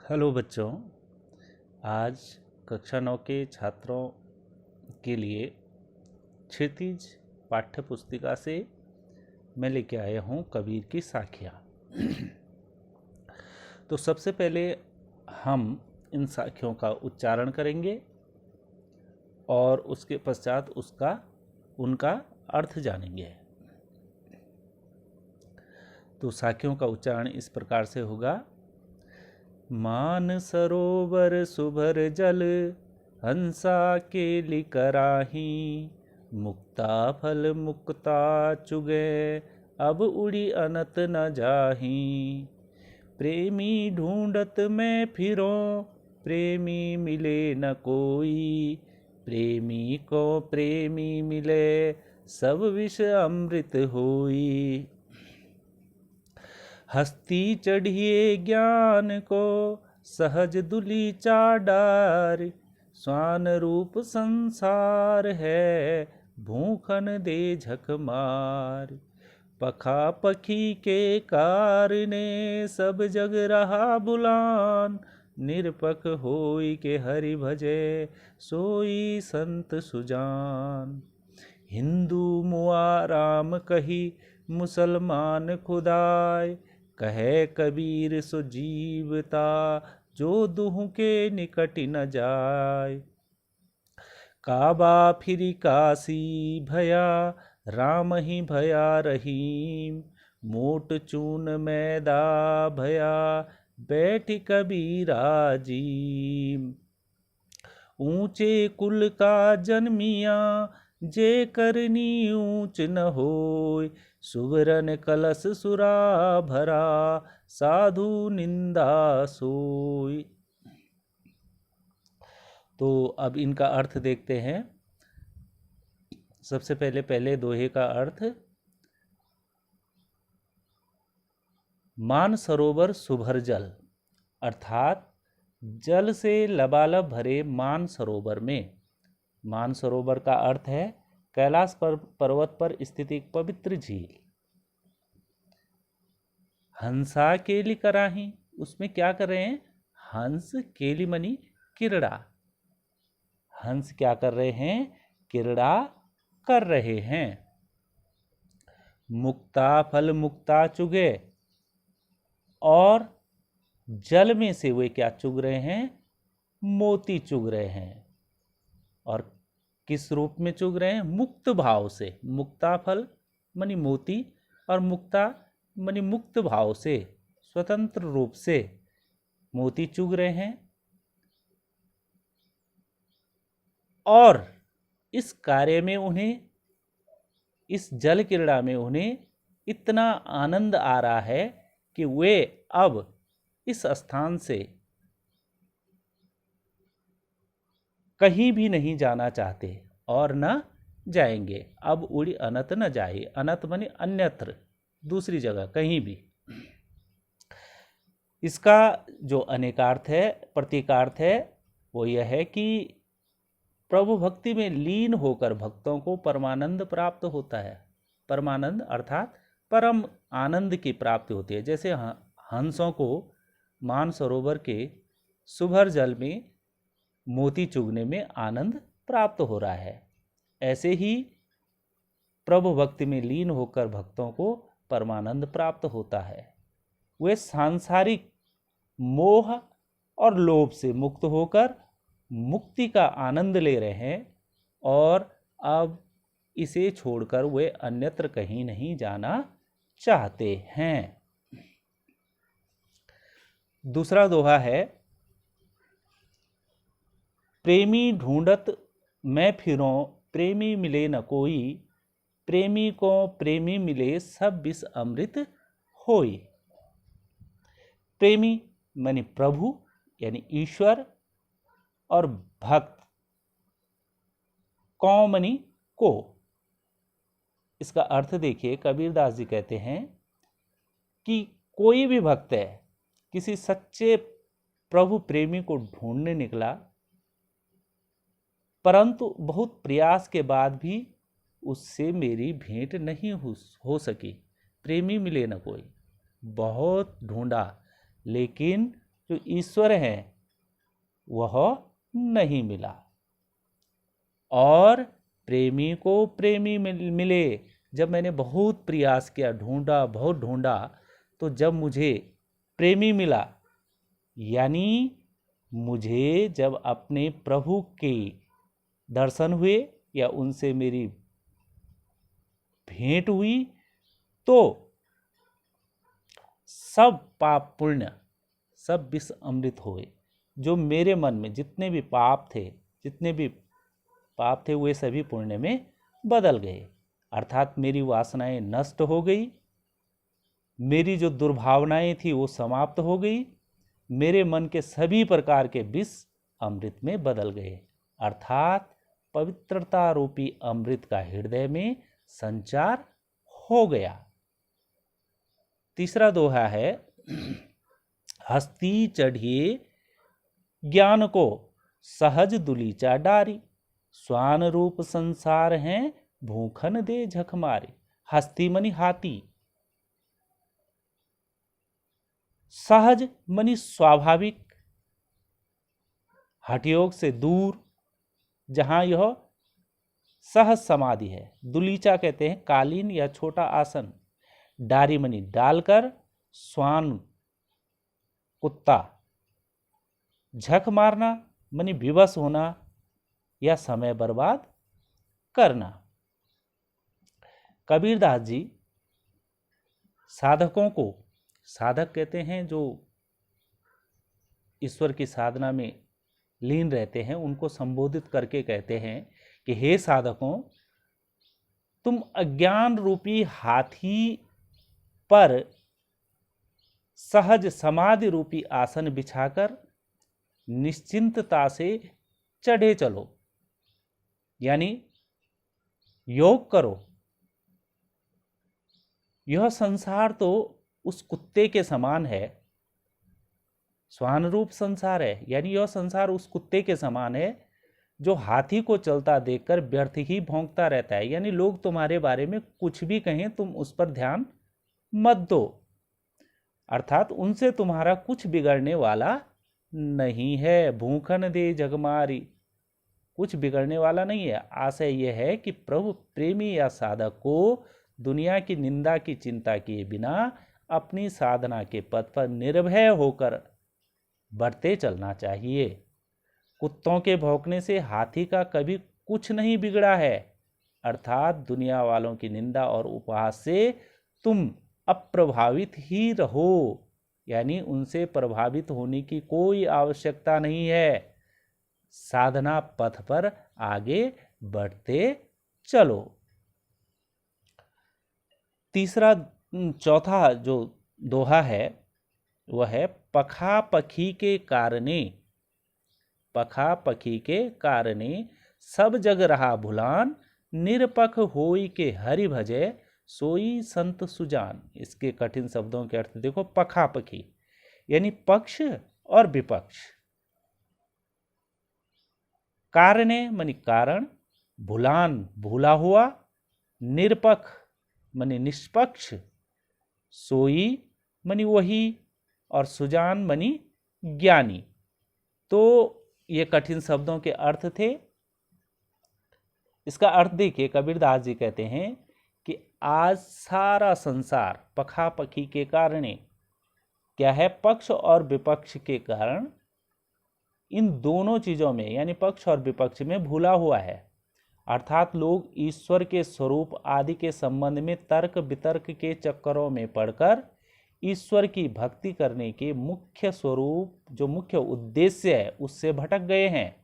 Hello बच्चों, आज कक्षा 9 के छात्रों के लिए क्षितिज पाठ्य पुस्तिका से मैं लेके आया हूँ कबीर की साखियाँ। तो सबसे पहले हम इन साखियों का उच्चारण करेंगे और उसके पश्चात उनका अर्थ जानेंगे। तो साखियों का उच्चारण इस प्रकार से होगा। मान सरोवर सुभर जल हंसा केलि कराही, मुक्ता फल मुक्ता चुगे अब उड़ी अनत न जाही। प्रेमी ढूंढत मैं फिरो प्रेमी मिले न कोई, प्रेमी को प्रेमी मिले सब विष अमृत होई। हस्ती चढ़िए ज्ञान को सहज दुली चाडार, स्वान रूप संसार है भूखन दे झक मार। पखा पखी के कारणे सब जग रहा बुलान, निरपक होई के हरि भजे सोई संत सुजान। हिंदू मुआ राम कही मुसलमान खुदाय, कहे कबीर सो जीवता जो दुहु के निकट न जाय। काबा फिरी काशी भया राम ही भया रहीम, मोट चून मैदा भया बैठ कबीरा जीम। ऊंचे कुल का जन्मिया जे करनी ऊंच न होय, सुवरन कलश सुरा भरा साधु निंदा सोय। तो अब इनका अर्थ देखते हैं। सबसे पहले दोहे का अर्थ। मान सरोवर सुभर जल, अर्थात जल से लबालब भरे मान सरोवर में। मान सरोवर का अर्थ है कैलाश पर्वत पर स्थित एक पवित्र झील। हंसा केली कराही, उसमें क्या कर रहे हैं? हंस केली मनी किरड़ा। हंस क्या कर रहे हैं? किरड़ा कर रहे हैं। मुक्ता फल मुक्ता चुगे, और जल में से वे क्या चुग रहे हैं? मोती चुग रहे हैं। और किस रूप में चुग रहे हैं? मुक्त भाव से। मुक्ता फल मनी मोती, और मुक्ता मनी मुक्त भाव से, स्वतंत्र रूप से मोती चुग रहे हैं। और इस कार्य में उन्हें, इस जल क्रीड़ा में उन्हें इतना आनंद आ रहा है कि वे अब इस स्थान से कहीं भी नहीं जाना चाहते और न जाएंगे। अब उड़ी अनत न जाए। अनत माने अन्यत्र, दूसरी जगह, कहीं भी। इसका जो अनेकार्थ है, प्रतीकार्थ है, वो यह है कि प्रभु भक्ति में लीन होकर भक्तों को परमानंद प्राप्त होता है। परमानंद अर्थात परम आनंद की प्राप्ति होती है। जैसे हंसों को मान सरोवर के सुभर जल में मोती चुगने में आनंद प्राप्त हो रहा है, ऐसे ही प्रभु भक्ति में लीन होकर भक्तों को परमानंद प्राप्त होता है। वे सांसारिक मोह और लोभ से मुक्त होकर मुक्ति का आनंद ले रहे हैं, और अब इसे छोड़कर वे अन्यत्र कहीं नहीं जाना चाहते हैं। दूसरा दोहा है। प्रेमी ढूंढत मैं फिरों प्रेमी मिले न कोई, प्रेमी को प्रेमी मिले सब विष अमृत होई। प्रेमी माने प्रभु यानी ईश्वर, और भक्त कौमनी को। इसका अर्थ देखिए, कबीरदास जी कहते हैं कि कोई भी भक्त है, किसी सच्चे प्रभु प्रेमी को ढूंढने निकला, परंतु बहुत प्रयास के बाद भी उससे मेरी भेंट नहीं हो सकी। प्रेमी मिले न कोई, बहुत ढूंढा लेकिन जो ईश्वर है वह नहीं मिला। और प्रेमी को प्रेमी मिले। जब मैंने बहुत प्रयास किया, ढूंढा, बहुत ढूंढा, तो जब मुझे प्रेमी मिला, यानी मुझे जब अपने प्रभु के दर्शन हुए या उनसे मेरी भेंट हुई, तो सब पाप पुण्य सब विष अमृत हुए। जो मेरे मन में जितने भी पाप थे वे सभी पुण्य में बदल गए। अर्थात मेरी वासनाएं नष्ट हो गई, मेरी जो दुर्भावनाएं थी वो समाप्त हो गई, मेरे मन के सभी प्रकार के विष अमृत में बदल गए। अर्थात पवित्रता रूपी अमृत का हृदय में संचार हो गया। तीसरा दोहा है, हस्ती चढ़िए ज्ञान को सहज दुलीचा डारी, स्वान रूप संसार हैं भूखन दे झक मारे। हस्ती मनी हाथी, सहज मनी स्वाभाविक, हठयोग से दूर, जहां यह सहज समाधि है। दुलीचा कहते हैं कालीन या छोटा आसन। डारी मनी डालकर, स्वान कुत्ता, झक मारना मनी विवश होना या समय बर्बाद करना। कबीरदास जी साधकों को, साधक कहते हैं जो ईश्वर की साधना में लीन रहते हैं, उनको संबोधित करके कहते हैं कि हे साधकों, तुम अज्ञान रूपी हाथी पर सहज समाधि रूपी आसन बिछाकर निश्चिंतता से चढ़े चलो, यानी योग करो। यह संसार तो उस कुत्ते के समान है, स्वान रूप संसार है, यानी यह संसार उस कुत्ते के समान है जो हाथी को चलता देखकर व्यर्थ ही भौंकता रहता है। यानी लोग तुम्हारे बारे में कुछ भी कहें, तुम उस पर ध्यान मत दो। अर्थात उनसे तुम्हारा कुछ बिगड़ने वाला नहीं है। भूखन दे जगमारी, कुछ बिगड़ने वाला नहीं है। आशय यह है कि प्रभु प्रेमी या साधक को दुनिया की निंदा की चिंता किए बिना अपनी साधना के पथ पर निर्भय होकर बढ़ते चलना चाहिए। कुत्तों के भौंकने से हाथी का कभी कुछ नहीं बिगड़ा है। अर्थात दुनिया वालों की निंदा और उपहास से तुम अप्रभावित ही रहो, यानी उनसे प्रभावित होने की कोई आवश्यकता नहीं है। साधना पथ पर आगे बढ़ते चलो। चौथा जो दोहा है वह है, पखा पखी के कारणे, पखा पखी के कारणे सब जग रहा भुलान, निरपख होई के हरि भजे सोई संत सुजान। इसके कठिन शब्दों के अर्थ देखो। पखा पखी यानी पक्ष और विपक्ष, कारणे मनी कारण, भुलान भूला हुआ, निरपख मनी निष्पक्ष, सोई मनी वही, और सुजान मनी ज्ञानी। तो ये कठिन शब्दों के अर्थ थे। इसका अर्थ देखिए, कबीरदास जी कहते हैं कि आज सारा संसार पखा पखी के कारण, क्या है, पक्ष और विपक्ष के कारण, इन दोनों चीजों में यानी पक्ष और विपक्ष में भूला हुआ है। अर्थात लोग ईश्वर के स्वरूप आदि के संबंध में तर्क वितर्क के चक्करों में पड़कर ईश्वर की भक्ति करने के मुख्य स्वरूप, जो मुख्य उद्देश्य है, उससे भटक गए हैं।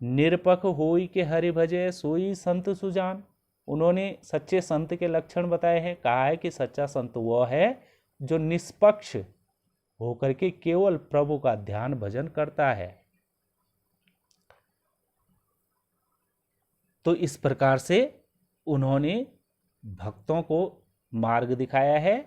निरपख होई के हरि भजे सोई संत सुजान। उन्होंने सच्चे संत के लक्षण बताए हैं। कहा है कि सच्चा संत वह है जो निष्पक्ष होकर के केवल प्रभु का ध्यान भजन करता है। तो इस प्रकार से उन्होंने भक्तों को मार्ग दिखाया है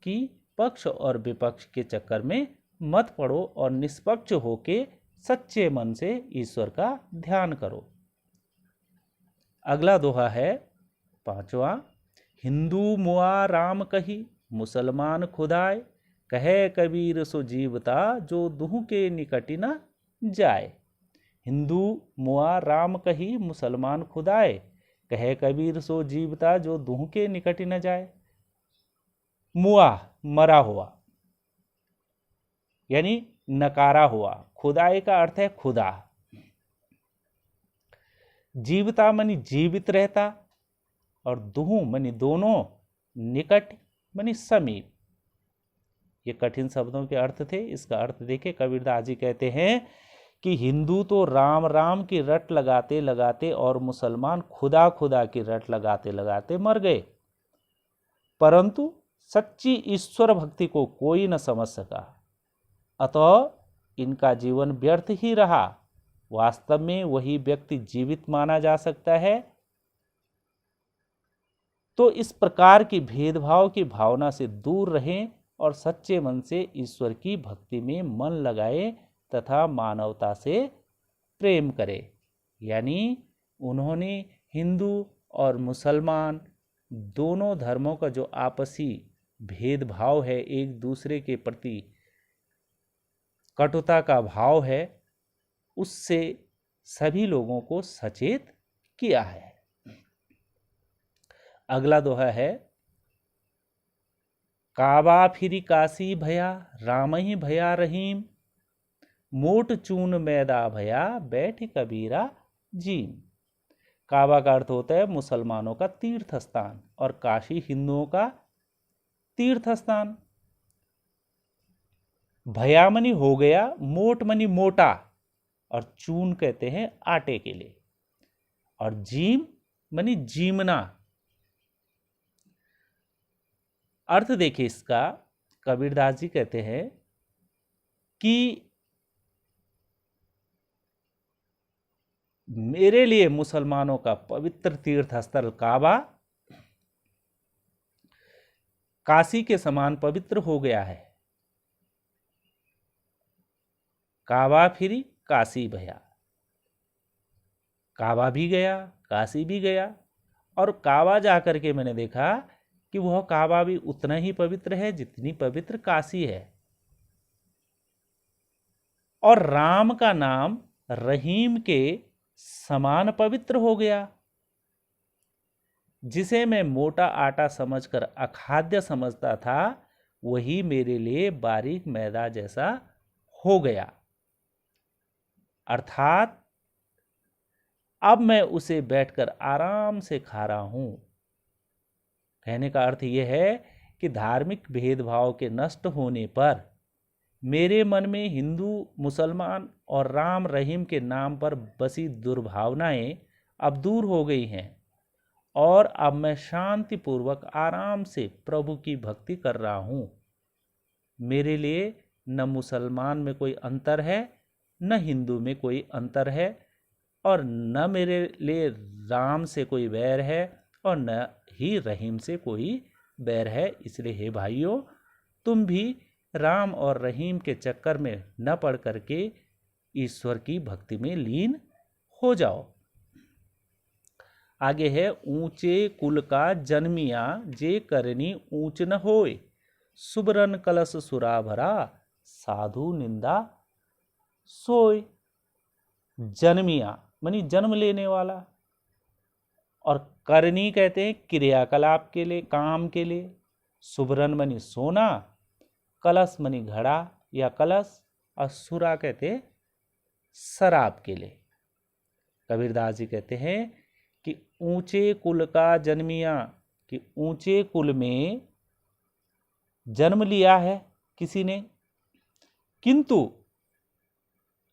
कि पक्ष और विपक्ष के चक्कर में मत पड़ो और निष्पक्ष होके सच्चे मन से ईश्वर का ध्यान करो। अगला दोहा है 5वां, हिंदू मुआ राम कही, मुसलमान खुदाए, कहे कबीर सो जीवता जो दुह के निकट न जाए। हिंदू मुआ राम कही मुसलमान खुदाए, कहे कबीर सो जीवता जो दुह के निकट न जाए। मुआ मरा हुआ यानी नकारा हुआ, खुदाए का अर्थ है खुदा। जीवता मनी जीवित रहता, और दुहु मनी दोनों, निकट मनी समीप। ये कठिन शब्दों के अर्थ थे। इसका अर्थ देखे, कबीरदास जी कहते हैं कि हिंदू तो राम राम की रट लगाते लगाते और मुसलमान खुदा खुदा की रट लगाते लगाते मर गए, परंतु सच्ची ईश्वर भक्ति को कोई न समझ सका, अतः इनका जीवन व्यर्थ ही रहा। वास्तव में वही व्यक्ति जीवित माना जा सकता है। तो इस प्रकार की भेदभाव की भावना से दूर रहें और सच्चे मन से ईश्वर की भक्ति में मन लगाए तथा मानवता से प्रेम करें। यानी उन्होंने हिंदू और मुसलमान दोनों धर्मों का जो आपसी भेदभाव है, एक दूसरे के प्रति कटुता का भाव है, उससे सभी लोगों को सचेत किया है। अगला दोहा है, काबा फिरी काशी भया राम ही भया रहीम, मोट चून मैदा भया बैठ कबीरा जीम। काबा का अर्थ होता है मुसलमानों का तीर्थ स्थान और काशी हिंदुओं का तीर्थ स्थान। भया मनी हो गया, मोट मनी मोटा, और चून कहते हैं आटे के लिए, और जीम मनी जीमना। अर्थ देखिए इसका, कबीरदास जी कहते हैं कि मेरे लिए मुसलमानों का पवित्र तीर्थ स्थल काबा काशी के समान पवित्र हो गया है। काबा फिरी काशी भया, काबा भी गया काशी भी गया, और काबा जाकर के मैंने देखा कि वह काबा भी उतना ही पवित्र है जितनी पवित्र काशी है। और राम का नाम रहीम के समान पवित्र हो गया। जिसे मैं मोटा आटा समझकर अखाद्य समझता था, वही मेरे लिए बारीक मैदा जैसा हो गया। अर्थात अब मैं उसे बैठकर आराम से खा रहा हूं। कहने का अर्थ यह है कि धार्मिक भेदभाव के नष्ट होने पर मेरे मन में हिंदू मुसलमान और राम रहीम के नाम पर बसी दुर्भावनाएं अब दूर हो गई हैं, और अब मैं शांतिपूर्वक आराम से प्रभु की भक्ति कर रहा हूं। मेरे लिए न मुसलमान में कोई अंतर है, न हिंदू में कोई अंतर है, और न मेरे लिए राम से कोई बैर है और न ही रहीम से कोई बैर है। इसलिए हे भाइयों, तुम भी राम और रहीम के चक्कर में न पड़ करके ईश्वर की भक्ति में लीन हो जाओ। आगे है, ऊंचे कुल का जन्मिया जे करनी ऊंच न होए, सुबरन कलश सुरा भरा साधु निंदा सोए। जन्मिया मानी जन्म लेने वाला, और करनी कहते हैं क्रियाकलाप के लिए, काम के लिए। सुबरन मनी सोना, कलश मनी घड़ा या कलश, और सुरा कहते शराब के लिए। कबीरदास जी कहते हैं कि ऊंचे कुल का जन्मिया, कि ऊंचे कुल में जन्म लिया है किसी ने, किंतु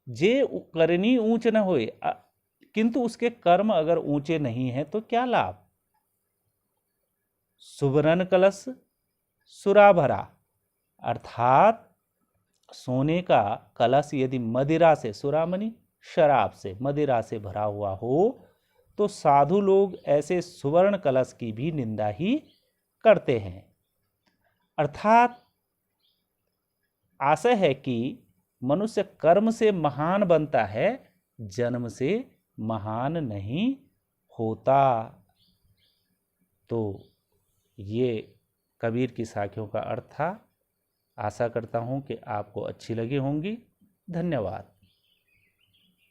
जे करनी ऊंच न होए, किंतु उसके कर्म अगर ऊंचे नहीं हैं तो क्या लाभ। सुबरन कलश सुरा भरा, अर्थात सोने का कलश यदि मदिरा से, सुरा मनी शराब से, मदिरा से भरा हुआ हो, तो साधु लोग ऐसे सुवर्ण कलश की भी निंदा ही करते हैं। अर्थात आशय है कि मनुष्य कर्म से महान बनता है, जन्म से महान नहीं होता। तो ये कबीर की साखियों का अर्थ था। आशा करता हूँ कि आपको अच्छी लगी होंगी। धन्यवाद।